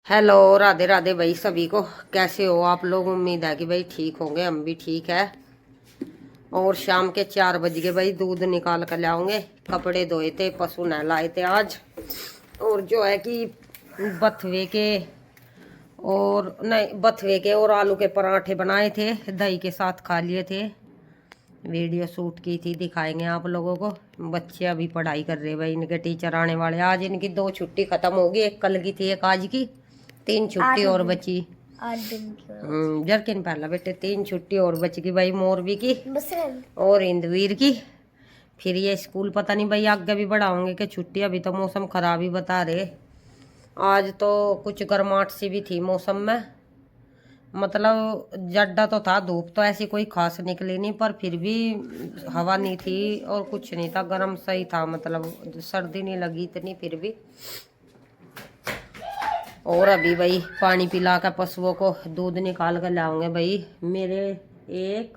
Hello, Radhe Radhe भाई सभी को। कैसे हो आप लोग? उम्मीद है कि भाई ठीक होंगे, हम भी ठीक है। और शाम के 4 बज गए भाई, दूध निकाल कर लाओगे। कपड़े धोए थे, पशु नहलाए थे आज। और जो है कि बथवे के और नहीं, बथवे के और आलू के पराठे बनाए थे, दही के साथ खा लिए थे। वीडियो शूट की थी, दिखाएंगे आप लोगों को। बच्चे अभी पढ़ाई कर रहे भाई, इनके टीचर आने वाले। आज इनकी 2 छुट्टी खत्म होगी, एक कल की थी, एक आज की। 3 छुट्टी और बची। 8 दिन की जरकिन पहला बेटे, 3 छुट्टी और बच गई भाई, मोरबी की और इंदवीर की। फिर ये स्कूल पता नहीं भाई आगे भी बढ़ाओगे कि छुट्टी। अभी तो मौसम खराब ही बता रहे। आज तो कुछ गर्माहट सी भी थी मौसम में। मतलब जड्डा तो था, धूप तो ऐसी कोई खास निकली नहीं, पर फिर भी हवा नहीं थी और कुछ नहीं था, गर्म सही था। मतलब सर्दी नहीं लगी इतनी फिर भी। और अभी भाई पानी पिला कर पशुओं को दूध निकाल कर लाऊंगे भाई। मेरे 1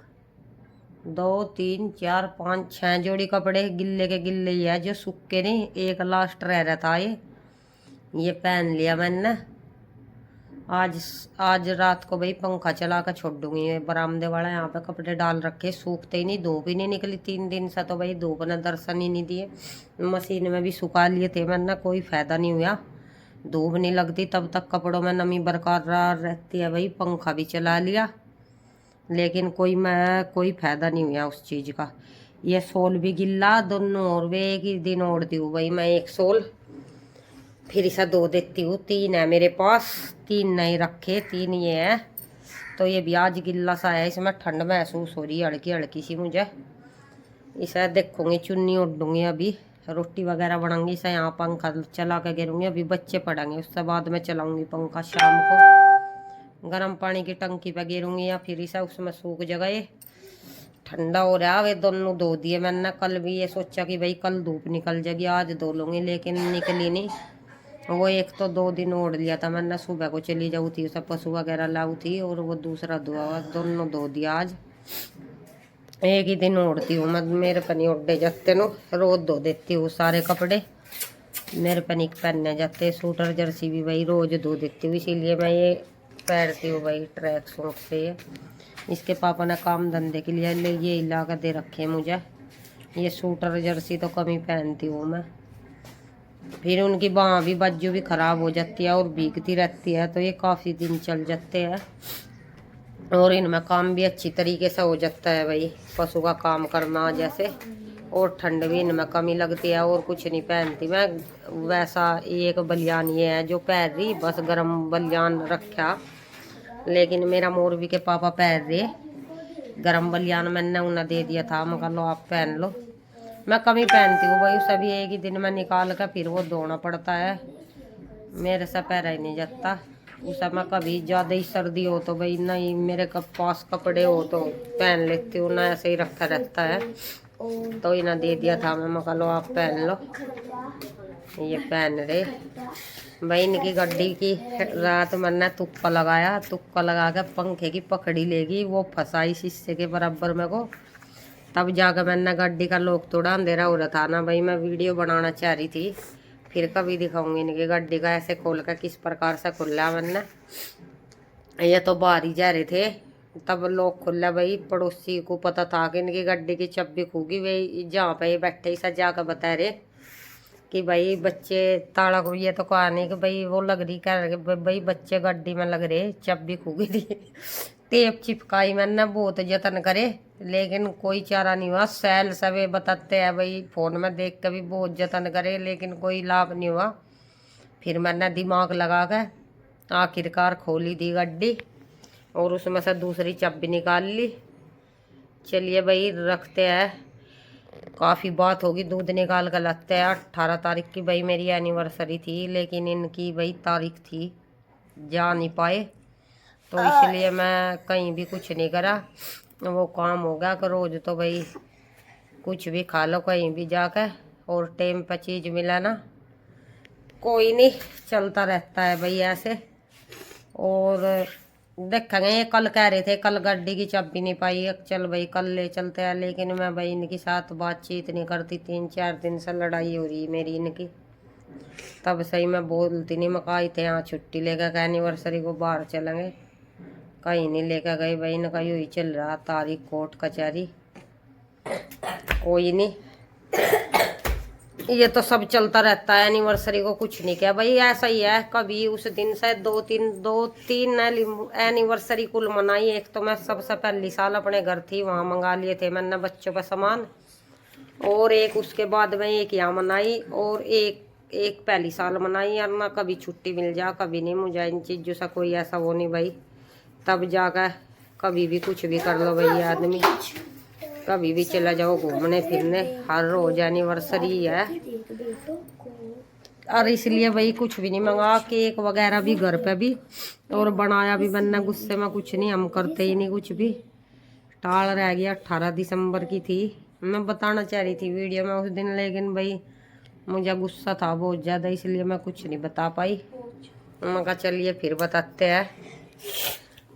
2 3 4 5 6 जोड़ी कपड़े गिल्ले के गिल्ले ही है, जो सूखे नहीं। एक लास्ट रह रहा था, ये पहन लिया मैंने। आज आज रात को भाई पंखा चला कर छोड़ दूंगी। ये बरामदे वाला यहाँ पे कपड़े डाल रखे, सूखते ही नहीं। धूप ही नहीं निकली 3 दिन से, तो भाई धूप ने दर्शन ही नहीं दिए। मशीन में भी सुखा लिए थे मैंने, कोई फायदा नहीं हुआ। धूप नहीं लगती तब तक कपड़ों में नमी बरकरार रहती है भाई। पंखा भी चला लिया, लेकिन कोई फायदा नहीं हुआ उस चीज़ का। ये सोल भी गिल्ला दोनों, और वे एक ही दिन ओढ़ती हूँ भाई मैं एक सोल। फिर इसे धो देती हूँ। 3 है मेरे पास, 3 नहीं रखे, 3 ये है। तो ये भी आज गिल्ला सा है, इसमें ठंड महसूस हो रही है हल्की हल्की सी मुझे। इसे देखूंगी, चुन्नी ओढ़ूंगी अभी। रोटी वगैरह बनाऊंगी, इसे यहाँ पंखा चला के गिरूंगी। अभी बच्चे पढ़ेंगे, उससे बाद में चलाऊंगी पंखा शाम को। गर्म पानी की टंकी पे गिरूंगी या फिर इसे उसमें सूख जाएगा। ये ठंडा हो रहा है। वे दोनों धो दिए मैंने। कल भी ये सोचा कि भाई कल धूप निकल जाएगी, आज धो लूंगी, लेकिन निकली नहीं। वो एक तो 2 दिन ओढ़ लिया था मैंने, सुबह को चली जाऊ थी, उसे पशु वगैरह लाऊ थी, और वो दूसरा धोआ हुआ, दोनों धो दिया आज। एक ही दिन ओढ़ती हूँ मैं, मेरे पे नहीं ओढ़े जाते नो। रोज धो देती हूँ सारे कपड़े, मेरे पे नहीं पहनने जाते। सूटर जर्सी भी भाई रोज धो देती हूँ, इसीलिए मैं ये पहनती हूँ भाई ट्रैक सूट से। ये इसके पापा ने काम धंधे के लिए ये ला कर दे रखे हैं मुझे। ये सूटर जर्सी तो कम ही पहनती हूँ मैं। फिर उनकी बाँह भी, बाजू भी खराब हो जाती है और भीगती रहती है, तो ये काफ़ी दिन चल जाते हैं। और इनमें काम भी अच्छी तरीके से हो जाता है भाई, पशु का काम करना जैसे। और ठंड भी इनमें कमी लगती है। और कुछ नहीं पहनती मैं वैसा। एक बलियान ये है जो पहन रही, बस गरम बलियान रखा। लेकिन मेरा मोरबी के पापा पहन रहे गरम बलियान, मैंने उन्हें दे दिया था, मैं कहा लो आप पहन लो। मैं कम ही पहनती हूँ भाई, सभी एक ही दिन में निकाल कर फिर वो धोना पड़ता है, मेरे से पहना ही नहीं जाता। उस समय कभी ज़्यादा ही सर्दी हो तो भाई नहीं, मेरे पास कपड़े हो तो पहन लेती हूँ ना, ऐसे ही रखा रहता है। तो इन्हें दे दिया था मैं कहा लो आप पहन लो। ये पहन रहे भाई। इनकी गड्डी की रात मैंने तुक्का लगाया, तुक्का लगा के पंखे की पकड़ी लेगी, वो फंसाई शीशे के बराबर में को। तब जाकर मैंने गड्डी का लॉक तोड़ा, अंधेरा हो रहा था ना भाई, मैं वीडियो बनाना चाह रही थी। फिर कभी दिखाऊंगी इनकी गड्डी का ऐसे खोल कर किस प्रकार से खुला मैंने। ये तो बाहर ही जा रहे थे, तब लोग खुला भाई। पड़ोसी को पता था कि इनकी गड्डी की चाबी खूगी, भाई जहाँ पे ये बैठे ही जाकर बता रहे कि भाई बच्चे ताला को। ये तो कहा नहीं कि भाई वो लग रही, कह रहे भाई बच्चे गड्डी में लग रहे, चाबी खूगी थी। टेप चिपकाई मैंने, बहुत जतन करे, लेकिन कोई चारा नहीं हुआ। सैल सवे बताते हैं भाई, फोन में देख के भी बहुत जतन करे, लेकिन कोई लाभ नहीं हुआ। फिर मैंने दिमाग लगा कर आखिरकार खोली थी गड्डी, और उसमें से दूसरी चाबी निकाल ली। चलिए भाई रखते हैं, काफ़ी बात होगी। दूध निकाल कर लगते हैं। 18 तारीख की भाई मेरी एनिवर्सरी थी, लेकिन इनकी भाई तारीख थी, जा नहीं पाए, तो इसलिए मैं कहीं भी कुछ नहीं करा। वो काम हो गया कि रोज़ तो भाई कुछ भी खा लो कहीं भी जाकर, और टाइम पर चीज़ मिला ना, कोई नहीं, चलता रहता है भाई ऐसे। और देखेंगे, ये कल कह रहे थे कल गड्डी की चाबी नहीं पाई, चल भाई कल ले चलते हैं। लेकिन मैं भाई इनके साथ बातचीत नहीं करती, 3 4 दिन से लड़ाई हो रही है मेरी इनकी। तब सही मैं बोलती नहीं, मकाई थे यहाँ छुट्टी लेकर एनिवर्सरी को बाहर चलेंगे, कहीं नहीं लेकर गई भाई न, कहीं ही चल रहा तारीख कोर्ट कचहरी। कोई नहीं, ये तो सब चलता रहता है, एनिवर्सरी को कुछ नहीं किया भाई, ऐसा ही है। कभी उस दिन से दो तीन एनिवर्सरी कुल मनाई। एक तो मैं सबसे पहली साल अपने घर थी, वहाँ मंगा लिए थे मैंने बच्चों का सामान, और एक उसके बाद में एक यहाँ मनाई, और एक पहली साल मनाई यार ना। कभी छुट्टी मिल जा, कभी नहीं, मुझे इन चीज़ों से कोई ऐसा वो नहीं भाई। तब जाकर कभी भी कुछ भी कर लो भाई आदमी, कभी भी चला जाओ घूमने फिरने, हर रोज एनिवर्सरी है। और इसलिए भाई कुछ भी नहीं मंगा, केक वगैरह भी घर पे भी, और बनाया भी मैंने, गुस्से में कुछ नहीं, हम करते ही नहीं कुछ भी। टाल रह गया, 18 दिसंबर की थी, मैं बताना चाह रही थी वीडियो में उस दिन, लेकिन भाई मुझे गुस्सा था बहुत ज़्यादा, इसलिए मैं कुछ नहीं बता पाई। मैं कहा चलिए फिर बताते हैं,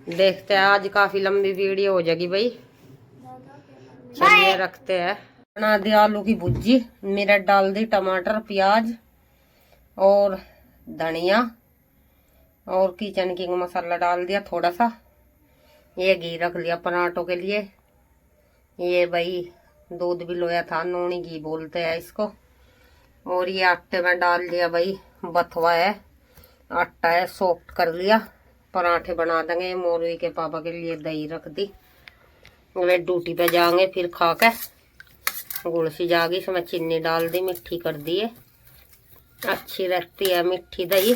देखते हैं। आज काफ़ी लंबी वीडियो हो जाएगी भाई, चलिए रखते हैं। बना दी आलू की भुर्जी, मेरा डाल दी टमाटर प्याज और धनिया, और किचन किंग मसाला डाल दिया थोड़ा सा। ये घी रख लिया पराठों के लिए, ये भाई दूध भी लोया था, नूनी घी बोलते हैं इसको। और ये आटे में डाल दिया भाई, बथवा है आटा है, सॉफ्ट कर लिया, पराठे बना देंगे। मोरवी के पापा के लिए दही रख दी, वे ड्यूटी पे जाएंगे, फिर खा के गुड़ सी जागी, इसमें चीनी डाल दी, मिट्टी कर दी है, अच्छी रहती है मिट्टी दही।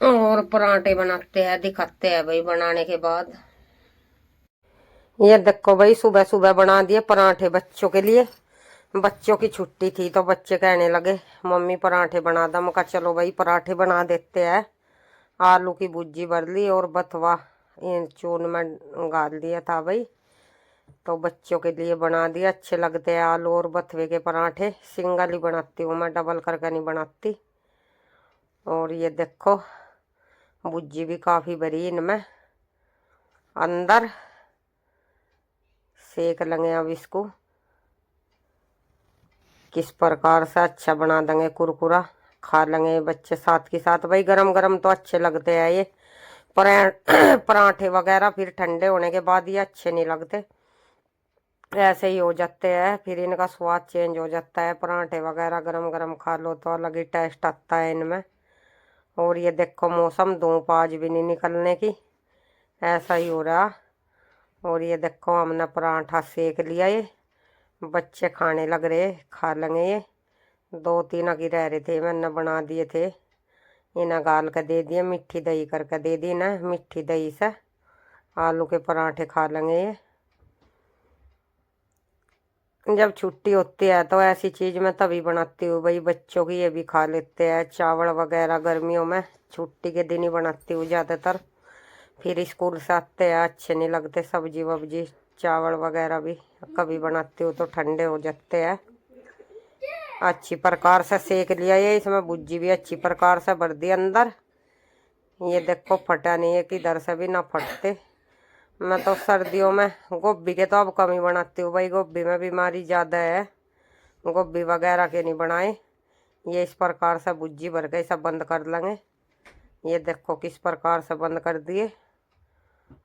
और पराठे बनाते हैं, दिखाते हैं भाई बनाने के बाद। ये देखो भाई सुबह सुबह बना दिए पराठे बच्चों के लिए, बच्चों की छुट्टी थी तो बच्चे कहने लगे मम्मी पराठे बना दो। मैं कहा चलो भाई पराठे बना देते हैं। आलू की भुर्जी भर ली और बथवा चून में गाल दिया था भाई, तो बच्चों के लिए बना दिया। अच्छे लगते हैं आलू और बथवे के पराठे, सिंगल ही बनाती हूँ मैं, डबल करके नहीं बनाती। और ये देखो भुर्जी भी काफ़ी भरी इनमें, अंदर सेक लेंगे अब इसको, किस प्रकार से अच्छा बना देंगे, कुरकुरा खा लेंगे बच्चे साथ के साथ भाई। गरम गरम तो अच्छे लगते हैं ये पराठे वगैरह, फिर ठंडे होने के बाद ये अच्छे नहीं लगते, ऐसे ही हो जाते हैं, फिर इनका स्वाद चेंज हो जाता है। पराठे वगैरह गरम गरम खा लो तो अलग ही टेस्ट आता है इनमें। और ये देखो मौसम, धूप आज भी नहीं निकलने की, ऐसा ही हो रहा। और ये देखो हमने पराठा सेक लिया, ये बच्चे खाने लग रहे, खा लेंगे ये। 2-3 की रह रहे थे, मैंने बना दिए थे, इन्हें गाल कर दे दिए, मिट्टी दही करके दे दी ना, मिट्टी दही से आलू के पराठे खा लेंगे ये। जब छुट्टी होती है तो ऐसी चीज़ मैं तभी बनाती हूँ भाई, बच्चों की ये भी खा लेते हैं। चावल वगैरह गर्मियों में छुट्टी के दिन ही बनाती हूँ ज़्यादातर, फिर स्कूल से आते हैं अच्छे नहीं लगते। सब्जी वब्जी चावल वगैरह भी कभी बनाती हूँ तो ठंडे हो जाते हैं। अच्छी प्रकार से सेक लिया ये, इसमें भुर्जी भी अच्छी प्रकार से भर दी अंदर। ये देखो फटा नहीं है, किधर से भी ना फटते। मैं तो सर्दियों में गोभी के तो अब कम ही बनाती हूँ भाई, गोभी में बीमारी ज़्यादा है, गोभी वगैरह के नहीं बनाए। ये इस प्रकार से भुर्जी भर के सब बंद कर लेंगे। ये देखो किस प्रकार से बंद कर दिए।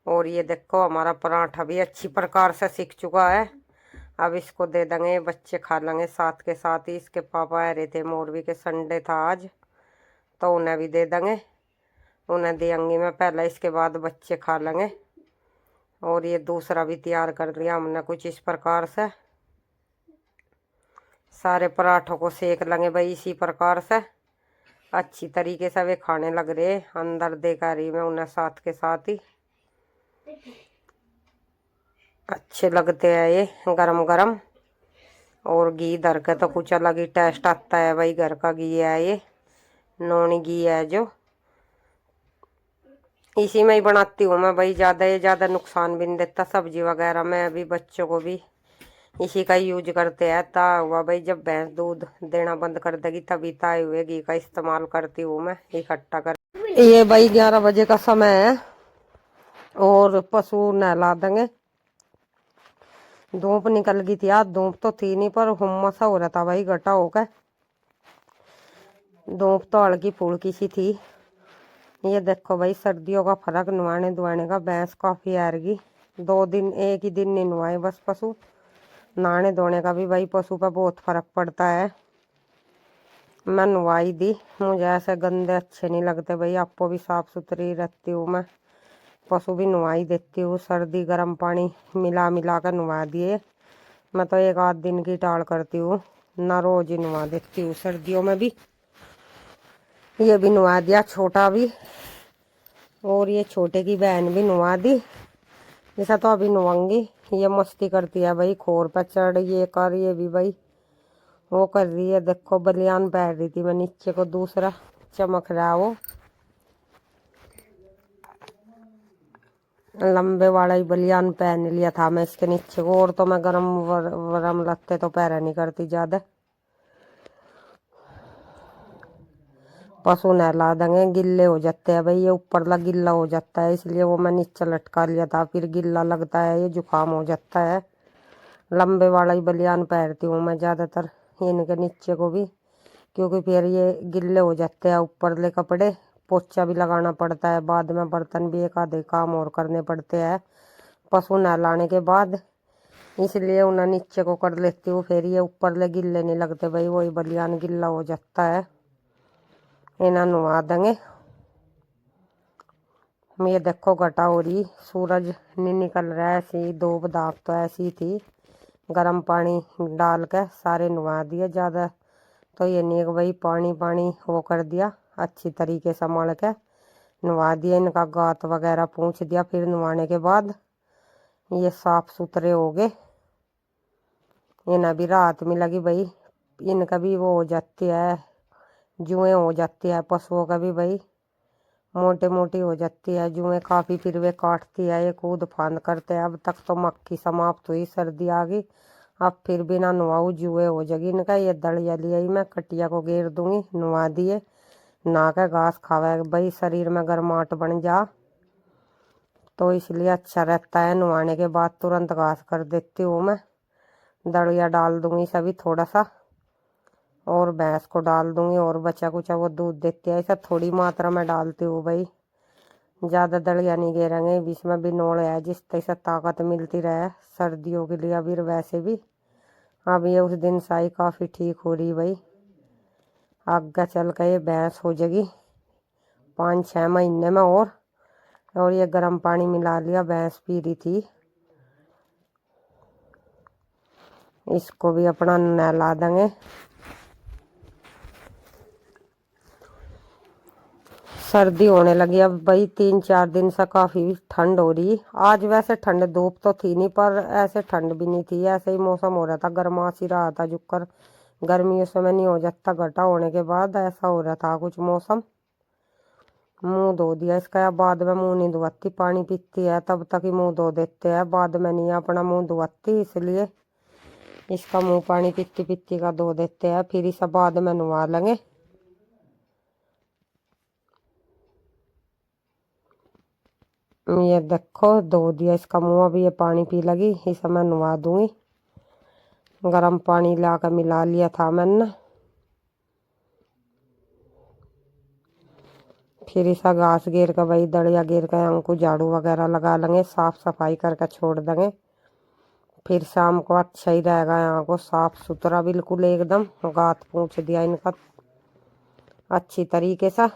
और ये देखो हमारा पराठा भी अच्छी प्रकार से सिक चुका है, अब इसको दे देंगे, बच्चे खा लेंगे साथ के साथ ही। इसके पापा आ रहे थे मोरवी के, संडे था आज, तो उन्हें भी दे देंगे, उन्हें देंगी मैं पहले, इसके बाद बच्चे खा लेंगे। और ये दूसरा भी तैयार कर लिया हमने कुछ इस प्रकार से, सारे पराठों को सेक लेंगे भाई इसी प्रकार से। अच्छी तरीके से वे खाने लग रहे, अंदर देखा रही मैं उन्हें साथ के साथ ही, अच्छे लगते हैं ये गरम गरम। और घी धर के तो कुछ अलग ही टेस्ट आता है भाई, घर का घी है ये, नोनी घी है जो, इसी में ही बनाती हूँ मैं भाई। ज़्यादा नुकसान भी नहीं देता सब्जी वगैरह में, अभी बच्चों को भी इसी का यूज करते हैं। ता हुआ भाई जब भैंस दूध देना बंद कर देगी तभी ताए हुए घी का इस्तेमाल करती हूँ मैं इकट्ठा कर। ये भाई 11 बजे का समय है और पशु नहला देंगे। धूप निकल गई थी आज, धूप तो थी नहीं पर हुम्मस हो रहा था भाई, घटा होकर। धूप तो हल्की फुल्की सी थी। ये देखो भाई सर्दियों का फर्क नहाने धुआने का। भैंस काफी आएगी, 2 दिन एक ही दिन नहीं नहाए बस पशु। नहाने धोने का भी भाई पशु पर बहुत फर्क पड़ता है। मैं नहवाई दी, मुझे ऐसे गंदे अच्छे नहीं लगते भाई। आपको भी साफ सुथरी रहती हूँ मैं, पशु भी नहवाई देती हूँ। सर्दी गर्म पानी मिला मिला कर नहवा दिए। मैं तो एक आध दिन की टाल करती हूँ, ना रोज ही नहवा देती हूँ। सर्दियों में भी ये भी नहवा दिया, छोटा भी, और ये छोटे की बहन भी नहवा दी। ऐसा तो अभी नहवाऊंगी। ये मस्ती करती है भाई, खोर पर चढ़ ये कर, ये भी भाई वो कर रही है। देखो बलियान पहन रही थी मैं नीचे को, दूसरा चमक रहा है वो। लंबे वाला ही बलियान पहन लिया था मैं इसके नीचे को, और तो मैं गरम वरम लगते तो पहरा नहीं करती ज्यादा। पशु नहला देंगे, गिल्ले हो जाते हैं भाई। ये ऊपर ला गिल्ला हो जाता है, इसलिए वो मैं नीचे लटका लिया था, फिर गिल्ला लगता है, ये जुकाम हो जाता है। लंबे वाला ही बलियान पहनती हूँ मैं ज्यादातर इनके नीचे को भी, क्योंकि फिर ये गिल्ले हो जाते हैं ऊपर ले कपड़े। पोछा भी लगाना पड़ता है, बाद में बर्तन भी एक आधे काम और करने पड़ते हैं पशु नहलाने के बाद, इसलिए उन्हें नीचे को कर लेती हूँ। फिर ये ऊपर ले गिल्ले नहीं लगते भाई, वही बलियान गिल्ला हो जाता है। इन्हें नुआ देंगे। ये देखो घटा हो रही, सूरज नहीं निकल रहा है, ऐसी धूप धाप तो ऐसी थी। गर्म पानी डाल के सारे नुआ दिए। ज़्यादा तो ये नहीं कि भाई पानी पानी वो कर दिया, अच्छी तरीके से मल के नुआ दिया। इनका गात वगैरह पूछ दिया। फिर नुआने के बाद ये साफ सुथरे हो गए। इन्हें भी राहत मिलेगी भाई, इनका भी वो हो जाती है, जुएँ हो जाती है पशुओं का भी भाई, मोटे मोटी हो जाती है जुएँ काफ़ी। फिर वे काटती है, ये कूद फांद करते हैं। अब तक तो मक्खी समाप्त हुई, सर्दी आ गई, अब फिर बिना नुआऊ जुए हो जाएगी इनका। ये दड़िया लिया ही मैं कटिया को घेर दूंगी, नुआ दिए, नहा के घास खावे भाई, शरीर में गर्माहट बन जा, तो इसलिए अच्छा रहता है। नुआने के बाद तुरंत घास कर देती हूँ मैं। दड़िया डाल दूंगी सभी थोड़ा सा, और भैंस को डाल दूंगी, और बचा कुचा वो दूध देती है, ऐसा थोड़ी मात्रा में डालती हूँ भाई, ज़्यादा दलिया नहीं घेरेंगे। बीच में भी नोड़ है, जिस तरह से ताकत मिलती रहे सर्दियों के लिए। अभी वैसे भी अब ये उस दिन साई काफ़ी ठीक हो रही भाई, आगे चल के ये भैंस हो जाएगी 5-6 महीने में। और ये गर्म पानी मिला लिया, भैंस पी रही थी, इसको भी अपना नहला देंगे। सर्दी होने लगी अब भाई, 3-4 दिन से काफ़ी ठंड हो रही। आज वैसे ठंड धूप तो थी नहीं, पर ऐसे ठंड भी नहीं थी, ऐसे ही मौसम हो रहा था, गर्माश ही रहा था। जुकर गर्मी उस समय नहीं हो जाता, घटा होने के बाद ऐसा हो रहा था कुछ मौसम। मुंह धो दिया इसका, बाद में मुंह नहीं धोती, पानी पीती है तब तक ही मुंह धो देते हैं, बाद में नहीं अपना मुंह धोती, इसलिए इसका मुंह पानी पीती पीती का धो देते हैं, फिर इसे बाद में नहवा लेंगे। ये देखो धो दिया इसका मुंह, अभी ये पानी पी लगी, इसे मैं नहवा दूंगी। गर्म पानी ला कर मिला लिया था मैंने, फिर इसा घास घेर कर भाई, दड़िया घेर कर हमको झाड़ू वगैरह लगा लेंगे, साफ सफाई करके छोड़ देंगे। फिर शाम को अच्छा ही रहेगा, यहाँ को साफ सुथरा बिल्कुल एकदम। गात पूछ दिया इनका अच्छी तरीके से।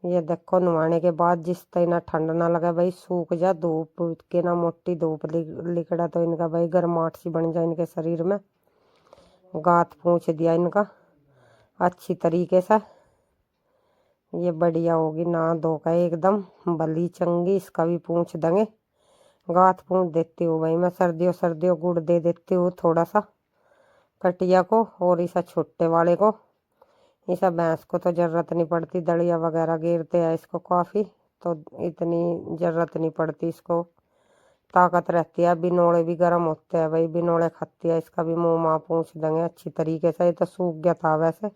ये देखो नहाने के बाद जिस तरह ना ठंड ना लगे भाई, सूख जा धूप के ना, मोटी धूप लिकड़ा तो इनका भाई गर्माहट सी बन जाए इनके शरीर में। गात पूछ दिया इनका अच्छी तरीके से। ये बढ़िया होगी नहा धो का एकदम भली चंगी, इसका भी पूछ देंगे। गात पूछ देती हूँ भाई मैं, सर्दियों सर्दियों गुड़ दे देती हूँ थोड़ा सा कटिया को, और इसा छोटे वाले को। इसा भैंस को तो जरूरत नहीं पड़ती, दड़िया वगैरह घेरते हैं इसको काफ़ी, तो इतनी जरूरत नहीं पड़ती इसको, ताकत रहती है। बिनोड़े भी गर्म होते हैं भाई, बिनोड़े खाती है, इसका भी मुँह माँ पूछ देंगे अच्छी तरीके से। ये तो सूख गया था वैसे,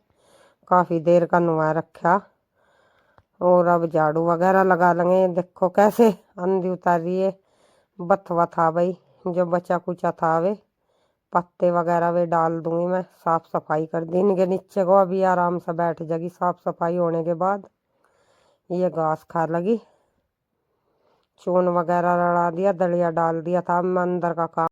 काफ़ी देर का नुआ रखा। और अब झाड़ू वगैरह लगा लेंगे। देखो कैसे अंधी उतार रही है, बथवा था भाई जो बचा कुचा था वे, पत्ते वगैरह वे डाल दूंगी। मैं साफ सफाई कर दी इनके नीचे को, अभी आराम से बैठ जाएगी साफ सफाई होने के बाद। ये घास खा लगी, चून वगैरह लड़ा दिया, दलिया डाल दिया था। मैं अंदर का काम